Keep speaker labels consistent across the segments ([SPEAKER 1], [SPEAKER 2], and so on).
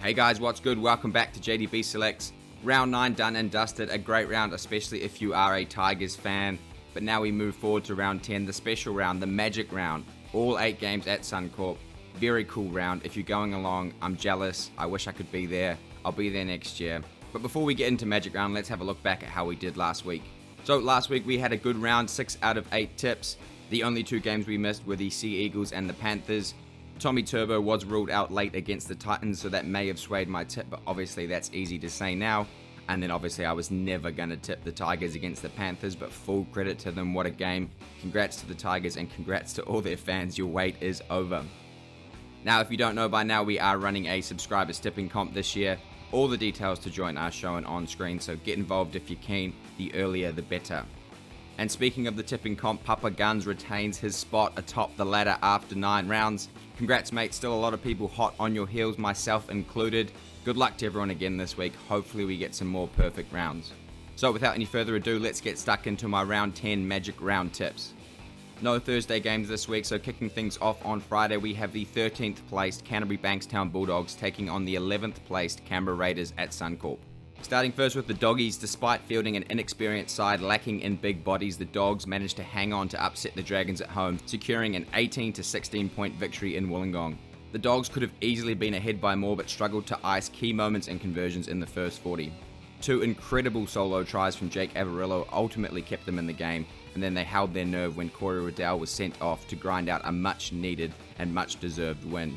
[SPEAKER 1] Hey guys, what's good? Welcome back to JDB Selects. Round 9 done and dusted, a great round, especially if you are a Tigers fan. But now we move forward to round 10, the special round, the magic round. All 8 games at Suncorp. Very cool round. If you're going along, I'm jealous. I wish I could be there. I'll be there next year. But before we get into magic round, let's have a look back at how we did last week. So last week we had a good round, 6 out of 8 tips. The only 2 games we missed were the Sea Eagles and the Panthers. Tommy Turbo was ruled out late against the Titans, so that may have swayed my tip, but obviously that's easy to say now. And then obviously I was never going to tip the Tigers against the Panthers, but full credit to them, what a game. Congrats to the Tigers and congrats to all their fans, your wait is over. Now if you don't know by now, we are running a subscribers tipping comp this year. All the details to join are shown on screen, so get involved if you can, the earlier the better. And speaking of the tipping comp, Papa Guns retains his spot atop the ladder after 9 rounds. Congrats mate, still a lot of people hot on your heels, myself included. Good luck to everyone again this week, hopefully we get some more perfect rounds. So without any further ado, let's get stuck into my round 10 magic round tips. No Thursday games this week, so kicking things off on Friday we have the 13th placed Canterbury Bankstown Bulldogs taking on the 11th placed Canberra Raiders at Suncorp. Starting first with the Doggies, despite fielding an inexperienced side lacking in big bodies, the Dogs managed to hang on to upset the Dragons at home, securing an 18 to 16 point victory in Wollongong. The Dogs could have easily been ahead by more but struggled to ice key moments and conversions in the first 40. 2 incredible solo tries from Jake Averillo ultimately kept them in the game, and then they held their nerve when Corey Riddell was sent off to grind out a much needed and much deserved win.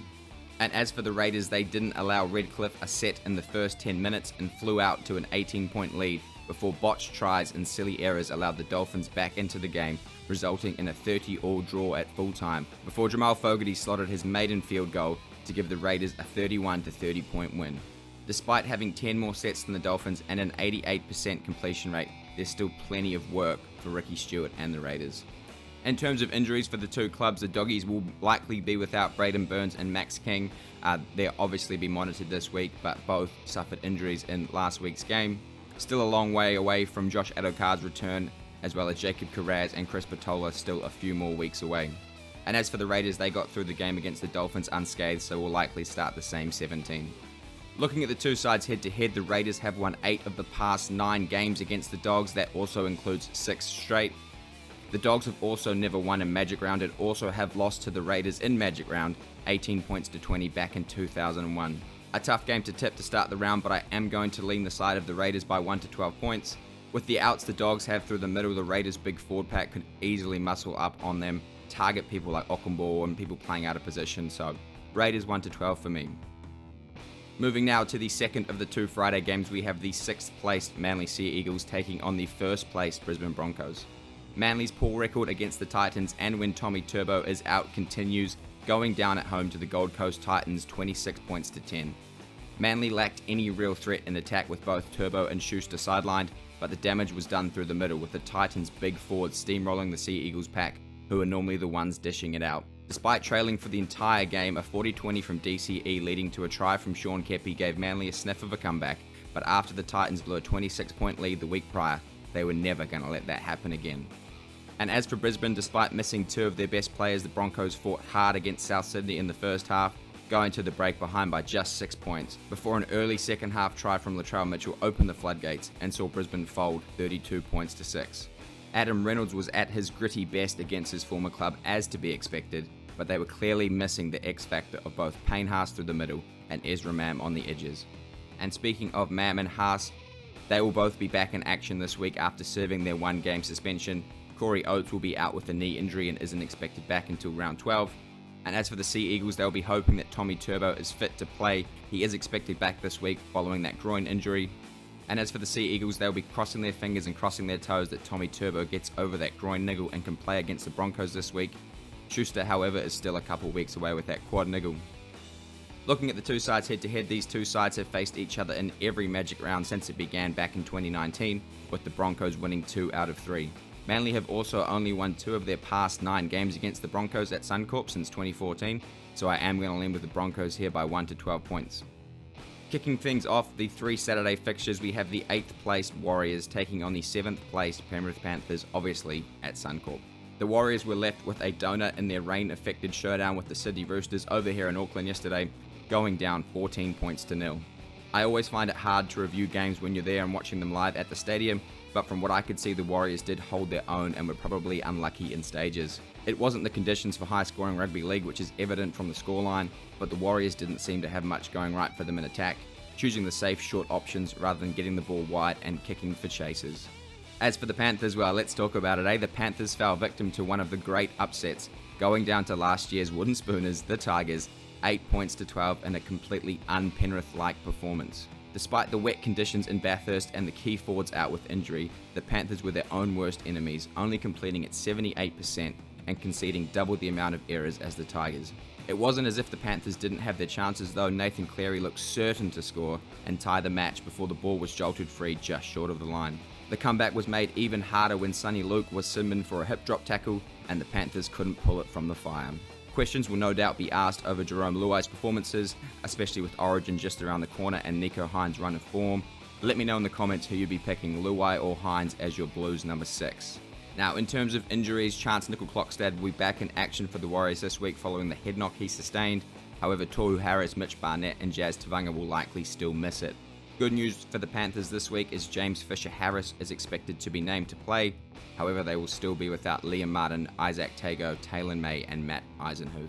[SPEAKER 1] And as for the Raiders, they didn't allow Redcliffe a set in the first 10 minutes and flew out to an 18-point lead before botched tries and silly errors allowed the Dolphins back into the game, resulting in a 30-all draw at full time, before Jamal Fogarty slotted his maiden field goal to give the Raiders a 31 to 30 point win. Despite having 10 more sets than the Dolphins and an 88% completion rate, there's still plenty of work for Ricky Stewart and the Raiders. In terms of injuries for the 2 clubs, the Doggies will likely be without Braden Burns and Max King. They'll obviously be monitored this week, but both suffered injuries in last week's game. Still a long way away from Josh Adokar's return, as well as Jacob Carraz and Chris Patola still a few more weeks away. And as for the Raiders, they got through the game against the Dolphins unscathed, so will likely start the same 17. Looking at the 2 sides head-to-head, the Raiders have won 8 of the past 9 games against the Dogs. That also includes 6 straight. The Dogs have also never won in Magic Round and also have lost to the Raiders in Magic Round, 18 points to 20 back in 2001. A tough game to tip to start the round, but I am going to lean the side of the Raiders by 1 to 12 points. With the outs the Dogs have through the middle, the Raiders' big forward pack could easily muscle up on them, target people like Ockenball and people playing out of position, so Raiders 1 to 12 for me. Moving now to the second of the 2 Friday games, we have the 6th placed Manly Sea Eagles taking on the 1st placed Brisbane Broncos. Manly's poor record against the Titans and when Tommy Turbo is out continues, going down at home to the Gold Coast Titans 26 points to 10. Manly lacked any real threat in attack with both Turbo and Schuster sidelined, but the damage was done through the middle with the Titans' big forwards steamrolling the Sea Eagles pack, who are normally the ones dishing it out. Despite trailing for the entire game, a 40-20 from DCE leading to a try from Sean Kepi gave Manly a sniff of a comeback, but after the Titans blew a 26-point lead the week prior, they were never going to let that happen again. And as for Brisbane, despite missing 2 of their best players, the Broncos fought hard against South Sydney in the first half, going to the break behind by just 6 points, before an early second half try from Latrell Mitchell opened the floodgates and saw Brisbane fold 32 points to 6. Adam Reynolds was at his gritty best against his former club as to be expected, but they were clearly missing the X factor of both Payne Haas through the middle and Ezra Mam on the edges. And speaking of Mam and Haas, they will both be back in action this week after serving their 1-game suspension. Corey Oates will be out with a knee injury and isn't expected back until round 12. And as for the Sea Eagles, they'll be hoping that Tommy Turbo is fit to play. He is expected back this week following that groin injury. And as for the Sea Eagles, they'll be crossing their fingers and crossing their toes that Tommy Turbo gets over that groin niggle and can play against the Broncos this week. Schuster, however, is still a couple weeks away with that quad niggle. Looking at the 2 sides head-to-head, these 2 sides have faced each other in every Magic Round since it began back in 2019, with the Broncos winning 2 out of 3. Manly have also only won 2 of their past 9 games against the Broncos at Suncorp since 2014, so I am going to lean with the Broncos here by 1 to 12 points. Kicking things off the 3 Saturday fixtures, we have the 8th placed Warriors taking on the 7th placed Penrith Panthers, obviously at Suncorp. The Warriors were left with a donut in their rain-affected showdown with the Sydney Roosters over here in Auckland yesterday, going down 14 points to nil. I always find it hard to review games when you're there and watching them live at the stadium, but from what I could see, the Warriors did hold their own and were probably unlucky in stages. It wasn't the conditions for high-scoring rugby league, which is evident from the scoreline, but the Warriors didn't seem to have much going right for them in attack, choosing the safe short options rather than getting the ball wide and kicking for chases. As for the Panthers, well, let's talk about it, The Panthers fell victim to one of the great upsets, going down to last year's wooden spooners, the Tigers, 8 points to 12 in a completely un-Penrith-like performance. Despite the wet conditions in Bathurst and the key forwards out with injury, the Panthers were their own worst enemies, only completing at 78% and conceding double the amount of errors as the Tigers. It wasn't as if the Panthers didn't have their chances though. Nathan Cleary looked certain to score and tie the match before the ball was jolted free just short of the line. The comeback was made even harder when Sonny Luke was summoned for a hip drop tackle and the Panthers couldn't pull it from the fire. Questions will no doubt be asked over Jerome Luai's performances, especially with Origin just around the corner and Nico Hines' run of form. Let me know in the comments who you'd be picking, Luai or Hines as your Blues number 6. Now, in terms of injuries, Chance Nickel-Klokstad will be back in action for the Warriors this week following the head knock he sustained. However, Tohu Harris, Mitch Barnett and Jazz Tavanga will likely still miss it. Good news for the Panthers this week is James Fisher-Harris is expected to be named to play. However, they will still be without Liam Martin, Isaac Tago, Taylor May and Matt Eisenhuth.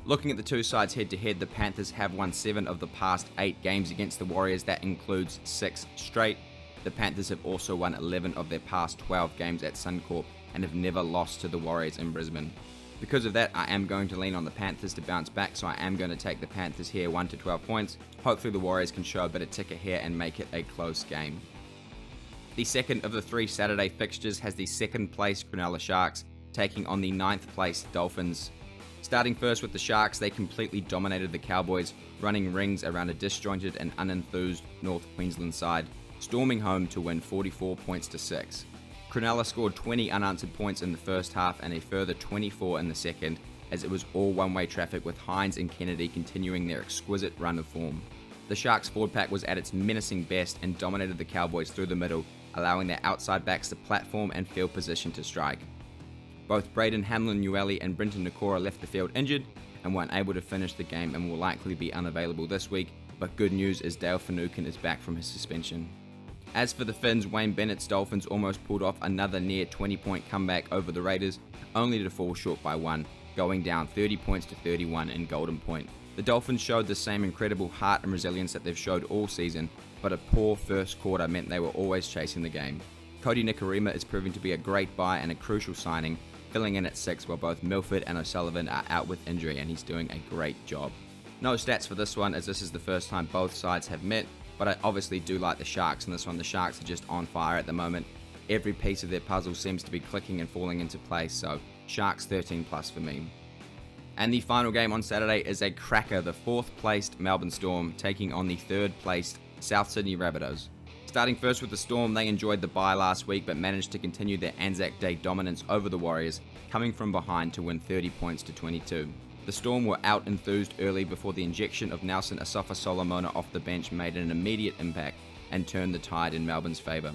[SPEAKER 1] Looking at the two sides head-to-head, the Panthers have won 7 of the past 8 games against the Warriors. That includes 6 straight. The Panthers have also won 11 of their past 12 games at Suncorp and have never lost to the Warriors in Brisbane. Because of that, I am going to lean on the Panthers to bounce back, so I am going to take the Panthers here 1 to 12 points. Hopefully the Warriors can show a bit of ticker here and make it a close game. The second of the 3 Saturday fixtures has the second place Cronulla Sharks taking on the 9th place Dolphins. Starting first with the Sharks, they completely dominated the Cowboys, running rings around a disjointed and unenthused North Queensland side, storming home to win 44 points to 6. Cronulla scored 20 unanswered points in the first half and a further 24 in the second, as it was all one-way traffic with Hines and Kennedy continuing their exquisite run of form. The Sharks forward pack was at its menacing best and dominated the Cowboys through the middle, allowing their outside backs the platform and field position to strike. Both Braden Hamlin-Uele and Brenton Nakora left the field injured and weren't able to finish the game and will likely be unavailable this week, but good news is Dale Finucane is back from his suspension. As for the Finns, Wayne Bennett's Dolphins almost pulled off another near 20-point comeback over the Raiders, only to fall short by 1, going down 30 points to 31 in Golden Point. The Dolphins showed the same incredible heart and resilience that they've showed all season, but a poor first quarter meant they were always chasing the game. Cody Nikorima is proving to be a great buy and a crucial signing, filling in at 6 while both Milford and O'Sullivan are out with injury, and he's doing a great job. No stats for this one, as this is the first time both sides have met, but I obviously do like the Sharks in this one. The Sharks are just on fire at the moment. Every piece of their puzzle seems to be clicking and falling into place, so Sharks 13 plus for me. And the final game on Saturday is a cracker, the 4th placed Melbourne Storm taking on the 3rd placed South Sydney Rabbitohs. Starting first with the Storm, they enjoyed the bye last week but managed to continue their Anzac Day dominance over the Warriors, coming from behind to win 30 points to 22. The Storm were out-enthused early before the injection of Nelson Asafa-Solomona off the bench made an immediate impact and turned the tide in Melbourne's favour.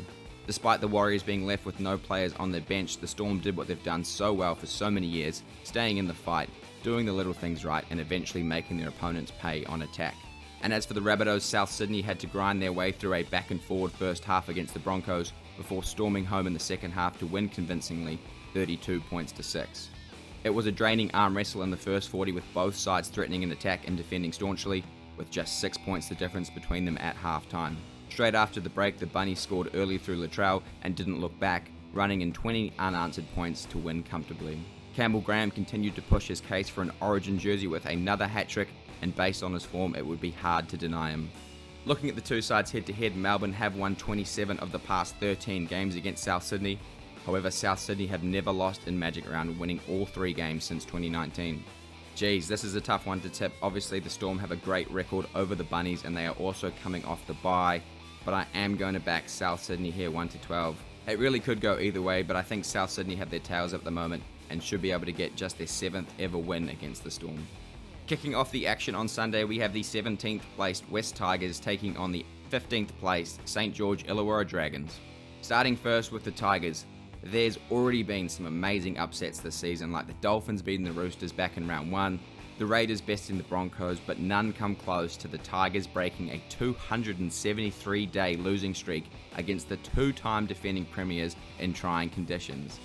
[SPEAKER 1] Despite the Warriors being left with no players on their bench, the Storm did what they've done so well for so many years, staying in the fight, doing the little things right and eventually making their opponents pay on attack. And as for the Rabbitohs, South Sydney had to grind their way through a back and forward first half against the Broncos before storming home in the second half to win convincingly, 32 points to 6. It was a draining arm wrestle in the first 40 with both sides threatening an attack and defending staunchly, with just 6 points the difference between them at half-time. Straight after the break, the Bunnies scored early through Latrell and didn't look back, running in 20 unanswered points to win comfortably. Campbell Graham continued to push his case for an Origin jersey with another hat-trick, and based on his form, it would be hard to deny him. Looking at the two sides head-to-head, Melbourne have won 27 of the past 13 games against South Sydney. However, South Sydney have never lost in Magic Round, winning all 3 games since 2019. Geez, this is a tough one to tip. Obviously, the Storm have a great record over the Bunnies, and they are also coming off the bye, but I am going to back South Sydney here 1 to 12. It really could go either way, but I think South Sydney have their tails up at the moment and should be able to get just their 7th ever win against the Storm. Kicking off the action on Sunday, we have the 17th placed West Tigers taking on the 15th placed St. George Illawarra Dragons. Starting first with the Tigers, there's already been some amazing upsets this season, like the Dolphins beating the Roosters back in round 1, the The Raiders besting the Broncos, but none come close to the Tigers breaking a 273-day losing streak against the two-time defending premiers in trying conditions.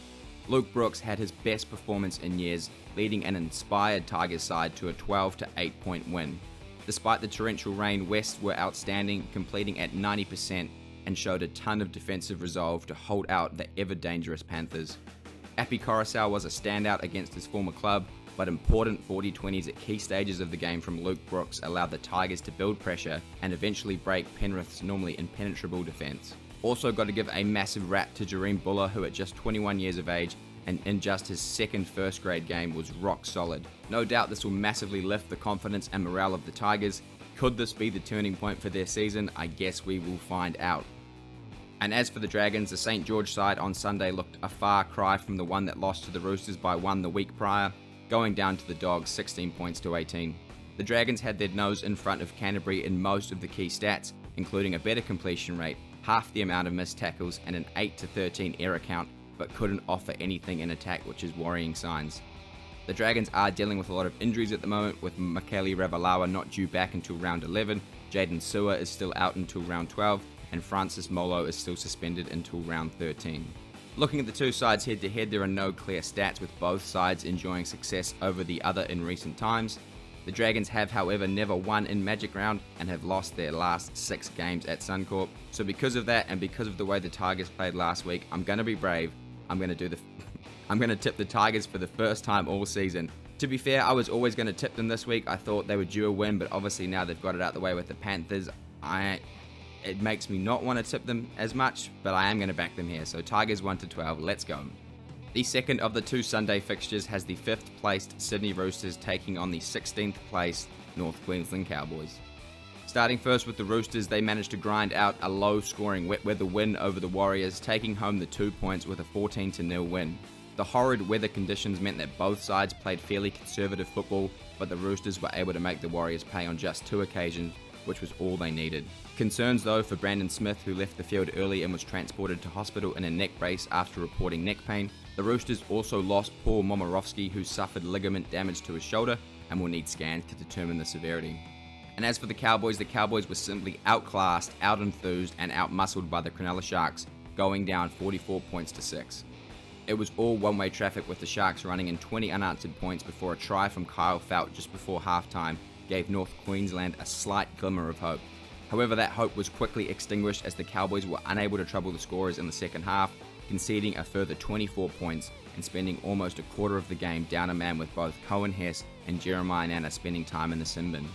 [SPEAKER 1] Luke Brooks had his best performance in years, leading an inspired Tigers side to a 12-8 point win. Despite the torrential rain, West were outstanding, completing at 90% and showed a ton of defensive resolve to hold out the ever-dangerous Panthers. Api Coruscant was a standout against his former club, but important 40-20s at key stages of the game from Luke Brooks allowed the Tigers to build pressure and eventually break Penrith's normally impenetrable defence. Also got to give a massive rap to Jareem Buller, who at just 21 years of age and in just his second first grade game was rock solid. No doubt this will massively lift the confidence and morale of the Tigers. Could this be the turning point for their season? I guess we will find out. And as for the Dragons, the St George side on Sunday looked a far cry from the one that lost to the Roosters by 1 the week prior, going down to the Dogs 16 points to 18. The Dragons had their nose in front of Canterbury in most of the key stats, including a better completion rate, half the amount of missed tackles and an 8-13 error count, but couldn't offer anything in attack, which is worrying signs. The Dragons are dealing with a lot of injuries at the moment, with Makele Ravalawa not due back until round 11, Jaden Sewer is still out until round 12, and Francis Molo is still suspended until round 13. Looking at the two sides head to head, there are no clear stats, with both sides enjoying success over the other in recent times. The Dragons have, however, never won in Magic Round and have lost their last 6 games at Suncorp. So because of that and because of the way the Tigers played last week, I'm going to be brave. I'm going to tip the Tigers for the first time all season. To be fair, I was always going to tip them this week. I thought they were due a win, but obviously now they've got it out the way with the Panthers. It makes me not want to tip them as much, but I am going to back them here. So Tigers 1-12, let's go. The second of the two Sunday fixtures has the 5th placed Sydney Roosters taking on the 16th placed North Queensland Cowboys. Starting first with the Roosters, they managed to grind out a low-scoring wet weather win over the Warriors, taking home the 2 points with a 14-0 win. The horrid weather conditions meant that both sides played fairly conservative football, but the Roosters were able to make the Warriors pay on just 2 occasions, which was all they needed. Concerns though for Brandon Smith, who left the field early and was transported to hospital in a neck brace after reporting neck pain. The Roosters also lost Paul Momirovski, who suffered ligament damage to his shoulder and will need scans to determine the severity. And as for the Cowboys were simply outclassed, out-enthused and out-muscled by the Cronulla Sharks, going down 44 points to 6. It was all one-way traffic, with the Sharks running in 20 unanswered points before a try from Kyle Felt just before halftime gave North Queensland a slight glimmer of hope. However, that hope was quickly extinguished as the Cowboys were unable to trouble the scorers in the second half, conceding a further 24 points and spending almost a quarter of the game down a man, with both Cohen Hess and Jeremiah Nana spending time in the sin bin.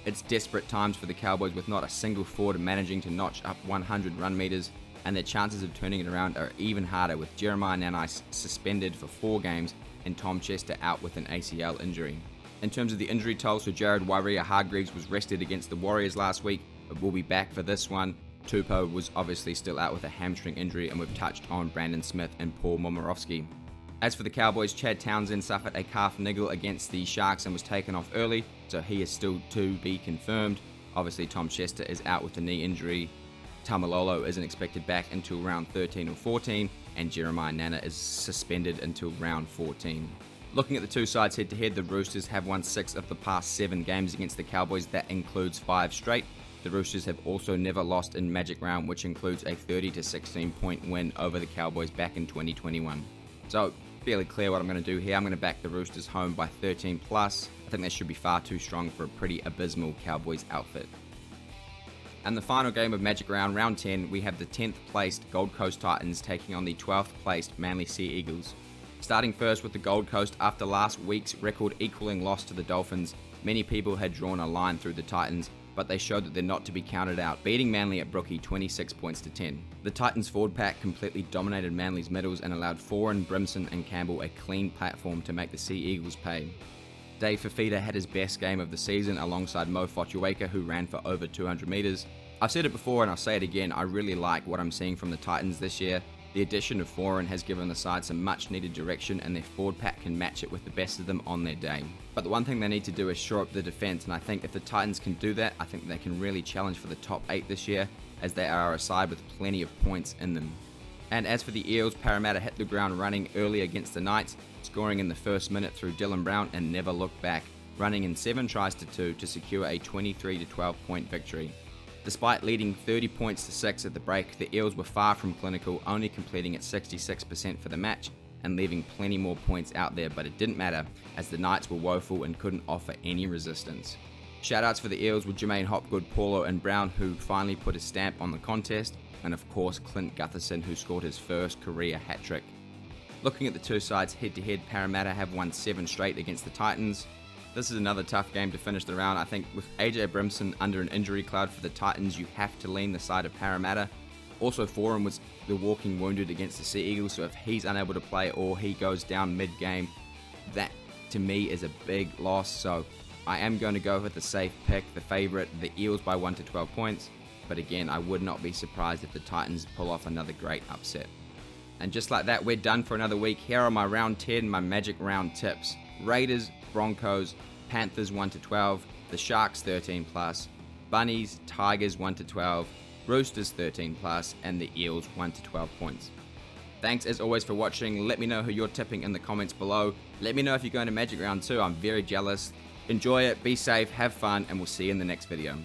[SPEAKER 1] It's desperate times for the Cowboys, with not a single forward managing to notch up 100 run meters, and their chances of turning it around are even harder, with Jeremiah Nana suspended for 4 games and Tom Chester out with an ACL injury. In terms of the injury toll, so Jared Waerea-Hargreaves was rested against the Warriors last week, but will be back for this one. Tupou was obviously still out with a hamstring injury, and we've touched on Brandon Smith and Paul Momirovski. As for the Cowboys, Chad Townsend suffered a calf niggle against the Sharks and was taken off early, so he is still to be confirmed. Obviously, Tom Chester is out with a knee injury. Tamalolo isn't expected back until round 13 or 14, and Jeremiah Nana is suspended until round 14. Looking at the two sides head-to-head, the Roosters have won 6 of the past 7 games against the Cowboys. That includes 5 straight. The Roosters have also never lost in Magic Round, which includes a 30-16 point win over the Cowboys back in 2021. So, fairly clear what I'm going to do here. I'm going to back the Roosters home by 13+. I think that should be far too strong for a pretty abysmal Cowboys outfit. And the final game of Magic Round, Round 10, we have the 10th placed Gold Coast Titans taking on the 12th placed Manly Sea Eagles. Starting first with the Gold Coast, after last week's record equaling loss to the Dolphins, many people had drawn a line through the Titans, but they showed that they're not to be counted out, beating Manly at Brookie 26 points to 10. The Titans forward pack completely dominated Manly's middles and allowed Foran, Brimson and Campbell a clean platform to make the Sea Eagles pay. Dave Fifita had his best game of the season alongside Mo Fotuaika, who ran for over 200 metres. I've said it before and I'll say it again, I really like what I'm seeing from the Titans this year. The addition of Foran has given the side some much needed direction, and their forward pack can match it with the best of them on their day. But the one thing they need to do is shore up the defence, and I think if the Titans can do that, I think they can really challenge for the top 8 this year, as they are a side with plenty of points in them. And as for the Eels, Parramatta hit the ground running early against the Knights, scoring in the first minute through Dylan Brown and never looked back. running in 7 tries to 2 to secure a 23-12 point victory. Despite leading 30 points to 6 at the break, the Eels were far from clinical, only completing at 66% for the match and leaving plenty more points out there, but it didn't matter as the Knights were woeful and couldn't offer any resistance. Shoutouts for the Eels with Jermaine Hopgood, Paulo and Brown, who finally put a stamp on the contest, and of course Clint Gutherson, who scored his first career hat-trick. Looking at the two sides head-to-head, Parramatta have won 7 straight against the Titans. This is another tough game to finish the round. I think with AJ Brimson under an injury cloud for the Titans, you have to lean the side of Parramatta. Also, Foran was the walking wounded against the Sea Eagles, so if he's unable to play or he goes down mid-game, that to me is a big loss. So I am going to go with the safe pick, the favourite, the Eels by 1 to 12 points. But again, I would not be surprised if the Titans pull off another great upset. And just like that, we're done for another week. Here are my round 10, my magic round tips. Raiders, Broncos, Panthers 1 to 12, the Sharks 13 plus, Bunnies, Tigers 1 to 12, Roosters 13 plus, and the Eels 1 to 12 points. Thanks as always for watching. Let me know who you're tipping in the comments below. Let me know if you're going to Magic Round 2. I'm very jealous. Enjoy it, be safe, have fun, and we'll see you in the next video.